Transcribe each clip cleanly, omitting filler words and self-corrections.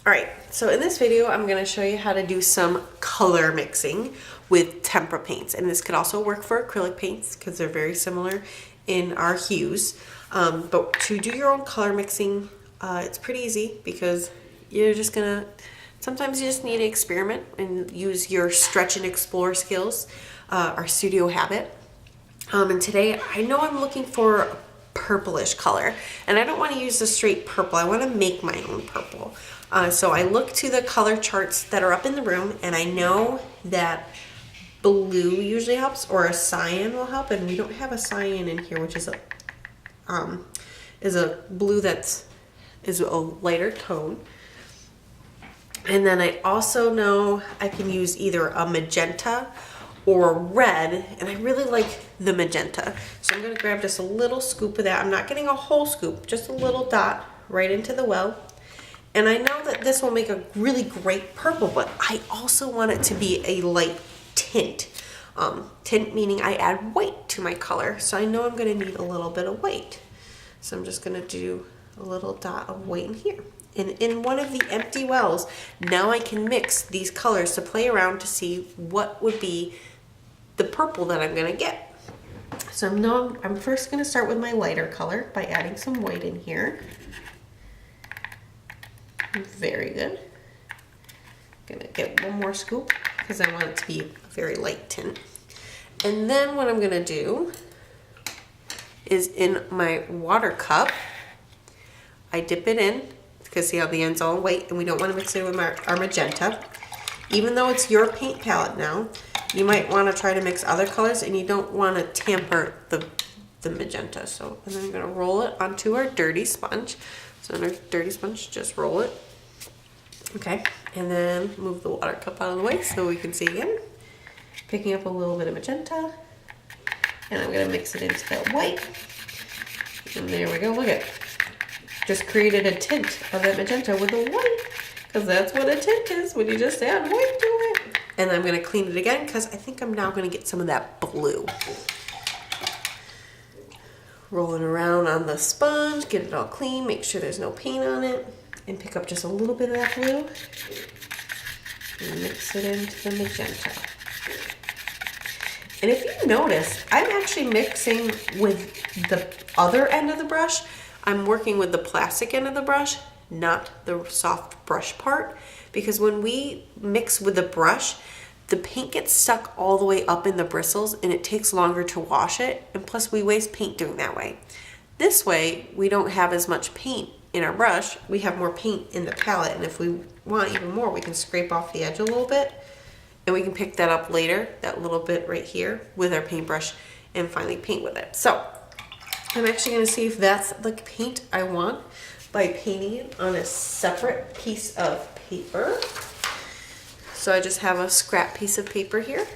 Alright, so in this video I'm going to show you how to do some color mixing with tempera paints. And this could also work for acrylic paints because they're very similar in our hues. But to do your own color mixing, it's pretty easy because you're just going to, sometimes you just need to experiment and use your stretch and explore skills, our studio habit. And today I know I'm looking for a purplish color, and I don't want to use the straight purple. I want to make my own purple. So I look to the color charts that are up in the room, and I know that blue usually helps, or a cyan will help, and we don't have a cyan in here, which is a blue is a lighter tone. And then I also know I can use either a magenta or red, and I really like the magenta. So I'm gonna grab just a little scoop of that. I'm not getting a whole scoop, just a little dot right into the well. And I know that this will make a really great purple, but I also want it to be a light tint. Tint meaning I add white to my color. So I know I'm gonna need a little bit of white. So I'm just gonna do a little dot of white in here. And in one of the empty wells, now I can mix these colors to play around to see what would be the purple that I'm gonna get. So now I'm first gonna start with my lighter color by adding some white in here. Very good. Gonna get one more scoop because I want it to be a very light tint. And then what I'm gonna do is in my water cup, I dip it in, because see how the end's all white, and we don't want to mix it with our magenta. Even though it's your paint palette now, you might want to try to mix other colors, and you don't want to tamper the magenta. So, and then I'm going to roll it onto our dirty sponge. So on our dirty sponge, just roll it. Okay, and then move the water cup out of the way so we can see again. Picking up a little bit of magenta, and I'm going to mix it into that white. And there we go, look at it. Just created a tint of that magenta with the white, because that's what a tint is when you just add white to it. And I'm going to clean it again because I think I'm now going to get some of that blue. Rolling around on the sponge, get it all clean, make sure there's no paint on it, and pick up just a little bit of that blue and mix it into the magenta. And if you notice, I'm actually mixing with the other end of the brush. I'm working with the plastic end of the brush, not the soft brush part, because when we mix with the brush, the paint gets stuck all the way up in the bristles and it takes longer to wash it, and plus we waste paint doing that way. This way, we don't have as much paint in our brush, we have more paint in the palette, and if we want even more, we can scrape off the edge a little bit, and we can pick that up later, that little bit right here, with our paintbrush, and finally paint with it. So, I'm actually going to see if that's the paint I want by painting it on a separate piece of paper. So I just have a scrap piece of paper here.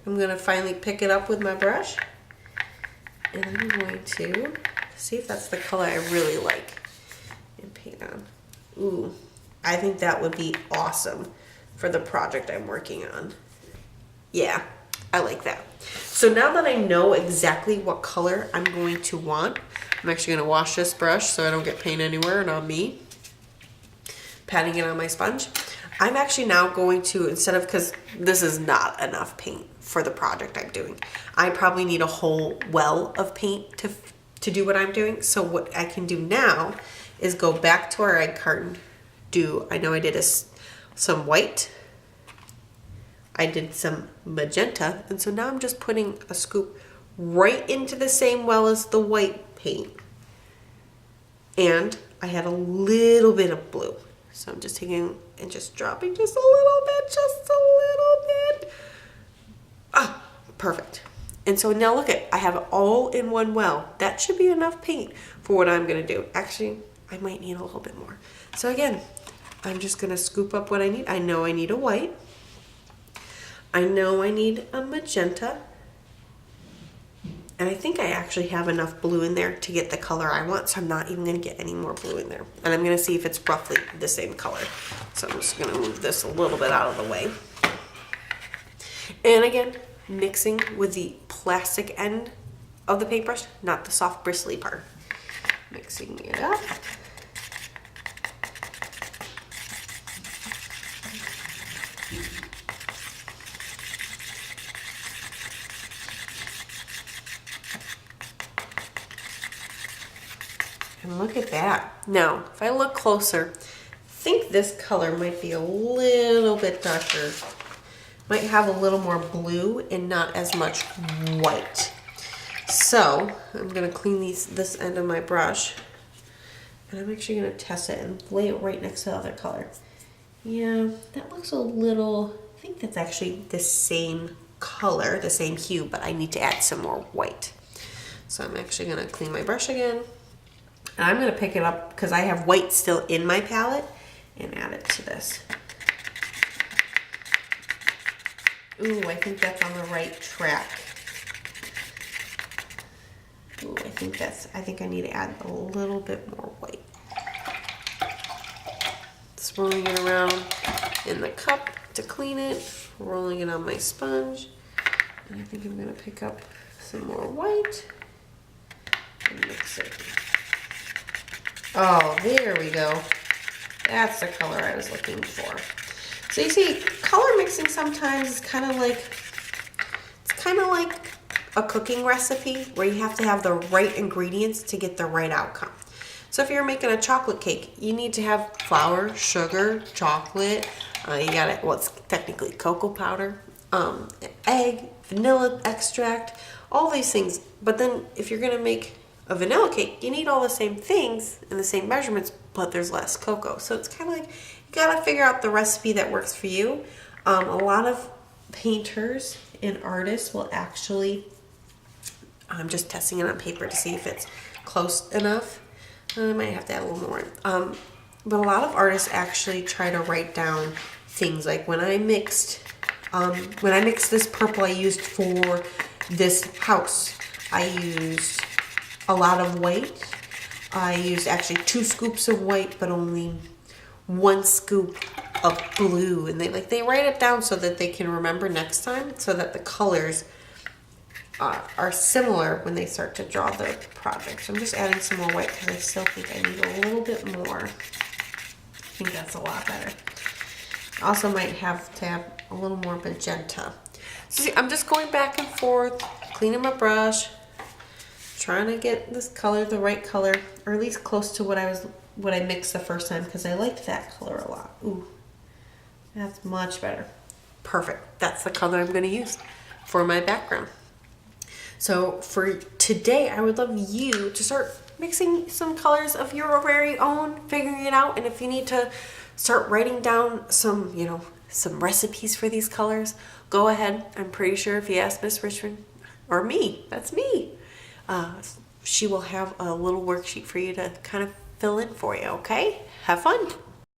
I'm going to finally pick it up with my brush. And I'm going to see if that's the color I really like and paint on. Ooh, I think that would be awesome for the project I'm working on. Yeah, I like that. So now that I know exactly what color I'm going to want, I'm actually going to wash this brush so I don't get paint anywhere and on me. Patting it on my sponge. I'm actually now going to, instead of, because this is not enough paint for the project I'm doing. I probably need a whole well of paint to do what I'm doing. So what I can do now is go back to our egg carton, I know I did some white, I did some magenta, and so now I'm just putting a scoop right into the same well as the white paint. And I had a little bit of blue. So I'm just taking and just dropping just a little bit. Ah, perfect. And so now look at, I have it all in one well. That should be enough paint for what I'm gonna do. Actually, I might need a little bit more. So again, I'm just gonna scoop up what I need. I know I need a white. I know I need a magenta, and I think I actually have enough blue in there to get the color I want, so I'm not even going to get any more blue in there. And I'm going to see if it's roughly the same color. So I'm just going to move this a little bit out of the way. And again, mixing with the plastic end of the paintbrush, not the soft bristly part. Mixing it up. And look at that. Now, if I look closer, I think this color might be a little bit darker. Might have a little more blue and not as much white. So I'm gonna clean this end of my brush, and I'm actually gonna test it and lay it right next to the other color. Yeah, that looks a little, I think that's actually the same color, the same hue, but I need to add some more white. So I'm actually gonna clean my brush again, and I'm gonna pick it up because I have white still in my palette and add it to this. Ooh, I think that's on the right track. Ooh, I think I need to add a little bit more white. Swirling it around in the cup to clean it, rolling it on my sponge, and I think I'm gonna pick up some more white and mix it. Oh, there we go. That's the color I was looking for. So you see, color mixing sometimes is kind of like a cooking recipe where you have to have the right ingredients to get the right outcome. So if you're making a chocolate cake, you need to have flour, sugar, chocolate. You got it. Well, it's technically cocoa powder, egg, vanilla extract, all these things. But then if you're gonna make a vanilla cake, you need all the same things and the same measurements, but there's less cocoa. So it's kind of like you gotta figure out the recipe that works for you. A lot of painters and artists will actually, I'm just testing it on paper to see if it's close enough. I might have to add a little more. But a lot of artists actually try to write down things like when I mixed this purple I used for this house, I used a lot of white. I used actually 2 scoops of white, but only 1 scoop of blue. And they write it down so that they can remember next time, so that the colors are similar when they start to draw the project. So I'm just adding some more white because I still think I need a little bit more. I think that's a lot better. Also might have to have a little more magenta. So see, I'm just going back and forth, cleaning my brush, trying to get this color the right color, or at least close to what I mixed the first time, because I liked that color a lot. Ooh, that's much better. Perfect. That's the color I'm going to use for my background. So for today, I would love you to start mixing some colors of your very own, figuring it out. And if you need to start writing down some recipes for these colors, go ahead. I'm pretty sure if you ask Miss Richmond, or me, that's me, she will have a little worksheet for you to kind of fill in for you, okay? Have fun.